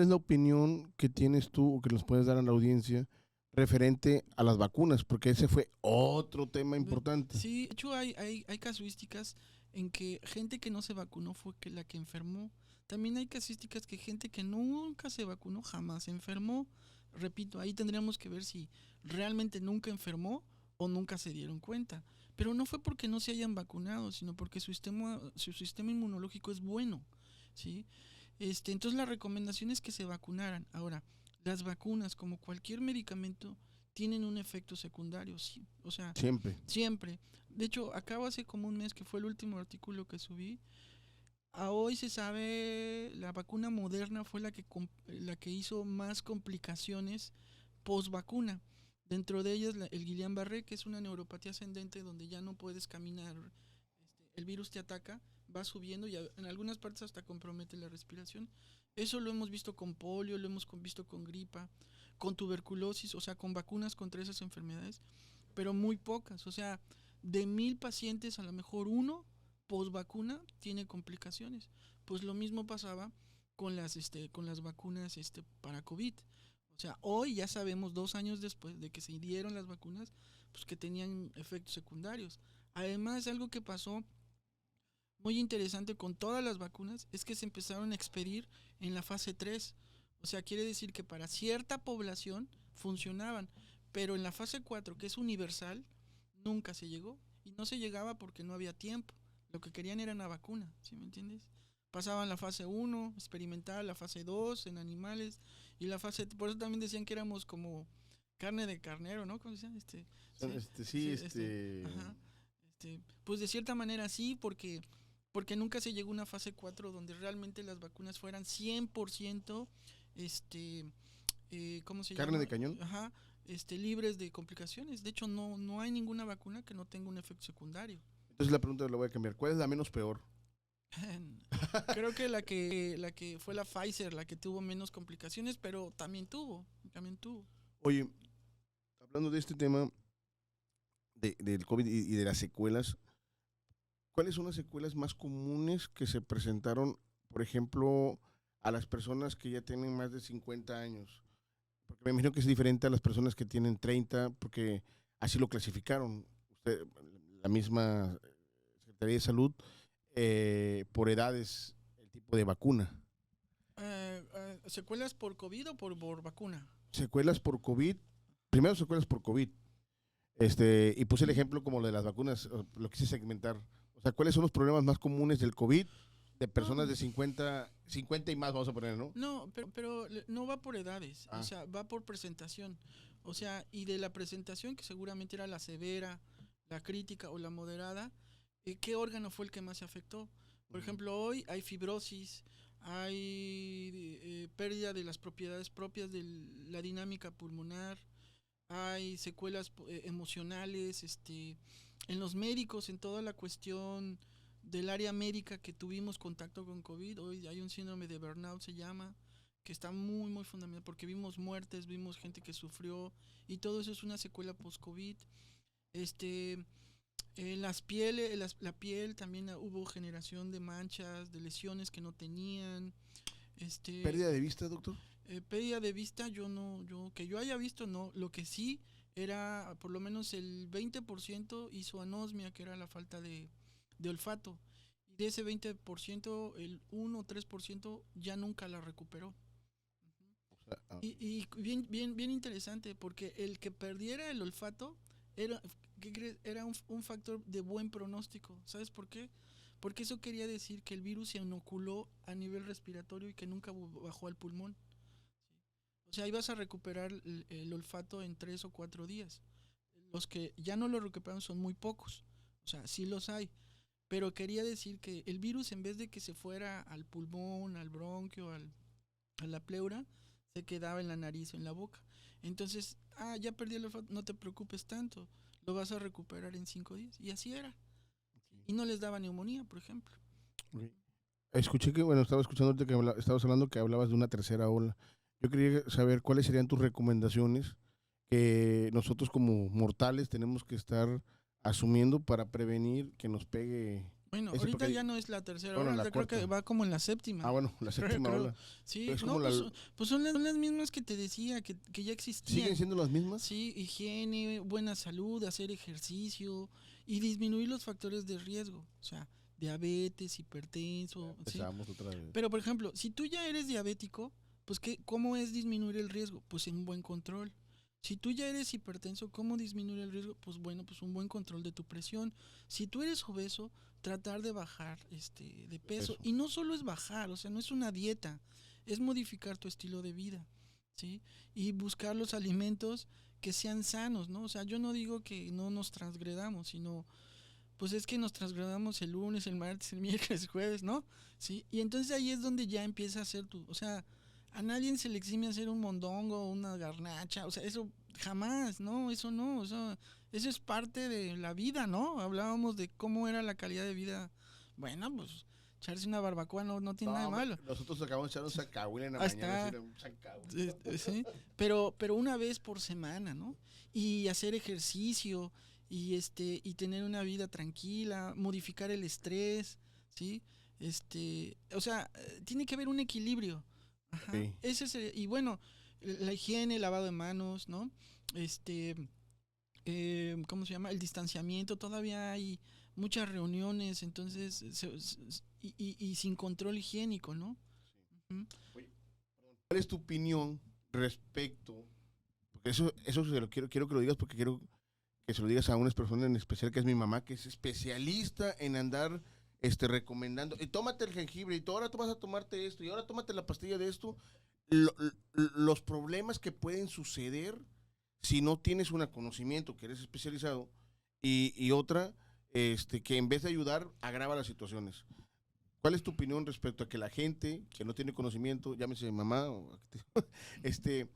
es la opinión que tienes tú o que nos puedes dar a la audiencia referente a las vacunas? Porque ese fue otro tema importante. Sí, de hecho hay casuísticas en que gente que no se vacunó fue que la que enfermó. También hay casuísticas que gente que nunca se vacunó jamás enfermó. Repito, ahí tendríamos que ver si realmente nunca enfermó o nunca se dieron cuenta. Pero no fue porque no se hayan vacunado, sino porque su sistema inmunológico es bueno, ¿sí? Entonces la recomendación es que se vacunaran. Ahora, las vacunas, como cualquier medicamento, tienen un efecto secundario, sí. O sea, Siempre. siempre. De hecho, acabo hace como un mes que fue el último artículo que subí. A hoy se sabe, la vacuna Moderna fue la que hizo más complicaciones post vacuna. Dentro de ellas el Guillain-Barré, que es una neuropatía ascendente donde ya no puedes caminar, el virus te ataca, va subiendo y en algunas partes hasta compromete la respiración. Eso lo hemos visto con polio, lo hemos visto con gripa, con tuberculosis, o sea, con vacunas contra esas enfermedades, pero muy pocas. O sea, de 1000 pacientes, a lo mejor uno post vacuna tiene complicaciones. Pues lo mismo pasaba con las vacunas para COVID. O sea, hoy ya sabemos, 2 años después de que se dieron las vacunas, pues que tenían efectos secundarios. Además, algo que pasó muy interesante con todas las vacunas es que se empezaron a expedir en la fase 3. O sea, quiere decir que para cierta población funcionaban, pero en la fase 4, que es universal, nunca se llegó. Y no se llegaba porque no había tiempo. Lo que querían era una vacuna, ¿sí me entiendes? Pasaban la fase 1, experimental, la fase 2 en animales, y la fase... Por eso también decían que éramos como carne de carnero, ¿no? ¿Cómo se llama? Sí, Sí, sí, ajá. Pues de cierta manera sí, porque nunca se llegó a una fase 4 donde realmente las vacunas fueran 100%, este, ¿cómo se carne de llama? cañón. Ajá, libres de complicaciones. De hecho, no hay ninguna vacuna que no tenga un efecto secundario. Entonces la pregunta la voy a cambiar. ¿Cuál es la menos peor? Creo que la que fue la Pfizer, la que tuvo menos complicaciones, pero también tuvo. Oye, hablando de este tema del COVID y de las secuelas, ¿cuáles son las secuelas más comunes que se presentaron, por ejemplo, a las personas que ya tienen más de 50 años? Porque me imagino que es diferente a las personas que tienen 30, porque así lo clasificaron. La misma Secretaría de Salud, por edades, el tipo de vacuna. ¿Secuelas por COVID o por vacuna? Secuelas por COVID, primero secuelas por COVID. Y puse el ejemplo como lo de las vacunas, lo quise segmentar. O sea, ¿cuáles son los problemas más comunes del COVID de personas No, de 50 y más, vamos a poner, ¿no? no, pero no va por edades, o Ah, sea, va por presentación. O sea, y de la presentación, que seguramente era la severa, la crítica o la moderada, ¿qué órgano fue el que más se afectó? Por ujú. ejemplo, hoy hay fibrosis, hay pérdida de las propiedades propias de la dinámica pulmonar, hay secuelas emocionales, en los médicos, en toda la cuestión del área médica que tuvimos contacto con COVID. Hoy hay un síndrome de burnout, se llama, que está muy, muy fundamental, porque vimos muertes, vimos gente que sufrió, y todo eso es una secuela post-COVID. Este, las pieles, la piel también hubo generación de manchas, de lesiones que no tenían. ¿Pérdida Este, de vista, doctor? Pérdida de vista, yo no, que yo haya visto, no. Lo que sí era, por lo menos el 20% hizo anosmia, que era la falta de olfato. Y de ese 20%, el 1 o 3% ya nunca la recuperó. O sea, Y bien, bien, bien interesante, porque el que perdiera el olfato era, ¿qué crees? Era un factor de buen pronóstico. ¿Sabes por qué? Porque eso quería decir que el virus se inoculó a nivel respiratorio y que nunca bajó al pulmón. O sea, ibas a recuperar el olfato en 3 o 4 días. Los que ya no lo recuperan son muy pocos. O sea, sí los hay. Pero quería decir que el virus, en vez de que se fuera al pulmón, al bronquio, a la pleura, se quedaba en la nariz o en la boca. Entonces, ya perdí el olfato, no te preocupes tanto. Lo vas a recuperar en 5 días. Y así era. Y no les daba neumonía, por ejemplo. ok. Escuché que, bueno, estaba escuchando ahorita que estabas hablando que hablabas de una tercera ola. Yo quería saber cuáles serían tus recomendaciones que nosotros como mortales tenemos que estar asumiendo para prevenir que nos pegue Bueno, Ese ahorita porque, ya no es la tercera bueno, ola, la ya creo que cuarta. va como en la séptima. Ah, bueno, la séptima Creo. ola. Sí, Es no, como pues, pues son las mismas que te decía, que ya ¿Siguen existían. siendo las mismas? Sí, higiene, buena salud, hacer ejercicio y disminuir los factores de riesgo. O sea, diabetes, hipertenso, ¿sí? Empezamos otra vez. Pero, por ejemplo, si tú ya eres diabético, pues ¿cómo es disminuir el riesgo? Pues en un buen control. Si tú ya eres hipertenso, ¿cómo disminuir el riesgo? Pues bueno, pues un buen control de tu presión. Si tú eres obeso, tratar de bajar de peso. Eso. Y no solo es bajar, o sea, no es una dieta, es modificar tu estilo de vida, ¿sí? Y buscar los alimentos que sean sanos, ¿no? O sea, yo no digo que no nos transgredamos, sino pues es que nos trasladamos el lunes, el martes, el miércoles, el jueves, ¿no? Sí, y entonces ahí es donde ya empieza a ser o sea, a nadie se le exime hacer un mondongo, una garnacha, o sea, eso jamás, ¿no? Eso no, eso es parte de la vida, ¿no? Hablábamos de cómo era la calidad de vida. Bueno, pues echarse una barbacoa no tiene No, nada de hombre, malo. nosotros acabamos de echar un sacahuil en la Ahí mañana. está, Así, un sacahuil. sí, pero una vez por semana, ¿no? Y hacer ejercicio y tener una vida tranquila, modificar el estrés, ¿sí? O sea, tiene que haber un equilibrio. Ajá. Sí. Ese es y bueno, la higiene, el lavado de manos, ¿no? Este, ¿Cómo se llama? El distanciamiento, todavía hay muchas reuniones, entonces, y sin control higiénico, ¿no? Ujú. Oye, ¿cuál es tu opinión respecto? Porque eso se lo quiero que lo digas porque quiero que se lo digas a una persona en especial que es mi mamá, que es especialista en andar recomendando. Y tómate el jengibre, y tú ahora tú vas a tomarte esto, y ahora tómate la pastilla de esto. Los problemas que pueden suceder si no tienes un conocimiento, que eres especializado, y otra, que en vez de ayudar, agrava las situaciones. ¿Cuál es tu opinión respecto a que la gente que no tiene conocimiento, llámese mamá, este,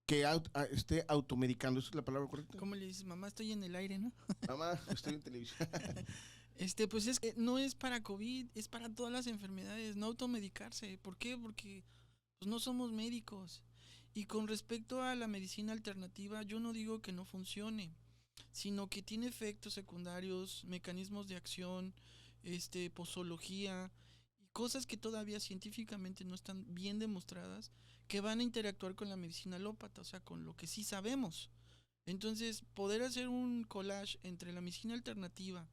que esté automedicando? ¿Esa es la palabra correcta? ¿Cómo le dices, mamá, estoy en el aire, ¿no? Mamá, estoy en televisión. Pues es que no es para COVID, es para todas las enfermedades, no automedicarse. ¿Por qué? Porque pues, no somos médicos. Y con respecto a la medicina alternativa, yo no digo que no funcione, sino que tiene efectos secundarios, mecanismos de acción, posología y cosas que todavía científicamente no están bien demostradas que van a interactuar con la medicina alópata, o sea, con lo que sí sabemos. Entonces, poder hacer un collage entre la medicina alternativa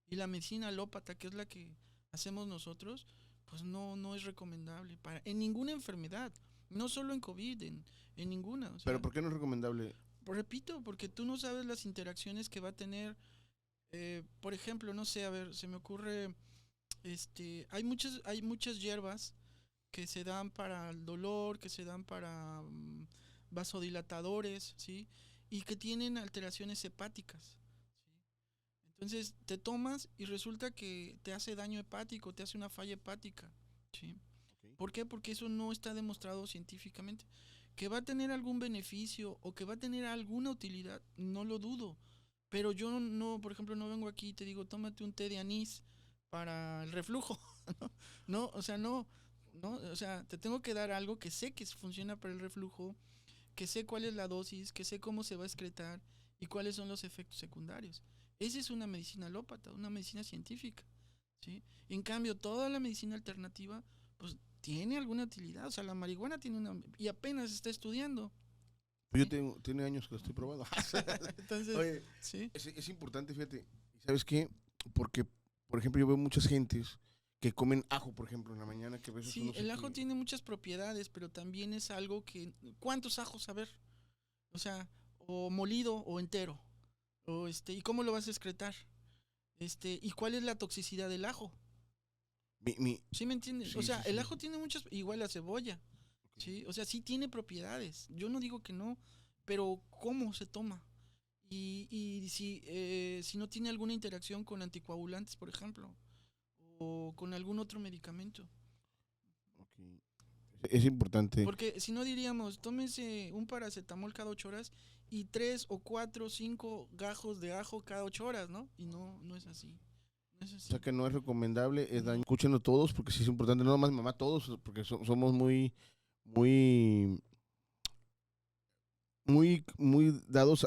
y la medicina alópata, que es la que hacemos nosotros, pues no es recomendable en ninguna enfermedad, no solo en COVID, en ninguna. O Pero sea, ¿por qué no es recomendable? repito, porque tú no sabes las interacciones que va a tener. Por ejemplo, no sé, a ver, se me ocurre, hay muchas hierbas que se dan para el dolor, que se dan para vasodilatadores, ¿sí? Y que tienen alteraciones hepáticas, ¿sí? Entonces te tomas y resulta que te hace daño hepático, te hace una falla hepática, ¿sí? Okay. ¿Por qué? Porque eso no está demostrado científicamente. Que va a tener algún beneficio o que va a tener alguna utilidad, no lo dudo. Pero yo no, por ejemplo, no vengo aquí y te digo, tómate un té de anís para el reflujo. No, o sea, no, o sea, te tengo que dar algo que sé que funciona para el reflujo, que sé cuál es la dosis, que sé cómo se va a excretar y cuáles son los efectos secundarios. Esa es una medicina alópata, una medicina científica, ¿sí? En cambio, toda la medicina alternativa, pues tiene alguna utilidad. O sea, la marihuana tiene una y apenas se está estudiando. Yo ¿Sí? tiene años que lo estoy probando. Entonces, Oye, sí. es importante, fíjate. ¿Sabes qué? Porque, por ejemplo, yo veo muchas gentes que comen ajo, por ejemplo, en la mañana, que a veces Sí, uno se el ajo que... tiene muchas propiedades, pero también es algo que ¿cuántos ajos a ver? O sea, o molido o entero. ¿Y cómo lo vas a excretar? ¿Y cuál es la toxicidad del ajo? ¿Sí me entiendes? O Sí, sea, sí, el sí. ajo tiene muchas, igual la cebolla, Okay. ¿sí? O sea, sí tiene propiedades. Yo no digo que no, pero ¿cómo se toma? Y si no tiene alguna interacción con anticoagulantes, por ejemplo, o con algún otro medicamento. Okay. Es importante. Porque si no diríamos, tómese un paracetamol cada 8 horas y 3 o 4 o 5 gajos de ajo cada 8 horas, ¿no? Y no es así. No es O sea así. que no es recomendable, es daño. No. Escúchenlo todos, porque sí es importante, no nomás mamá, todos, porque somos muy, muy dados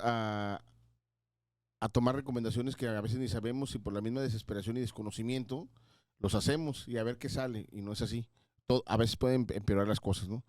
a tomar recomendaciones que a veces ni sabemos y por la misma desesperación y desconocimiento los hacemos y a ver qué sale y no es así. A veces pueden empeorar las cosas, ¿no?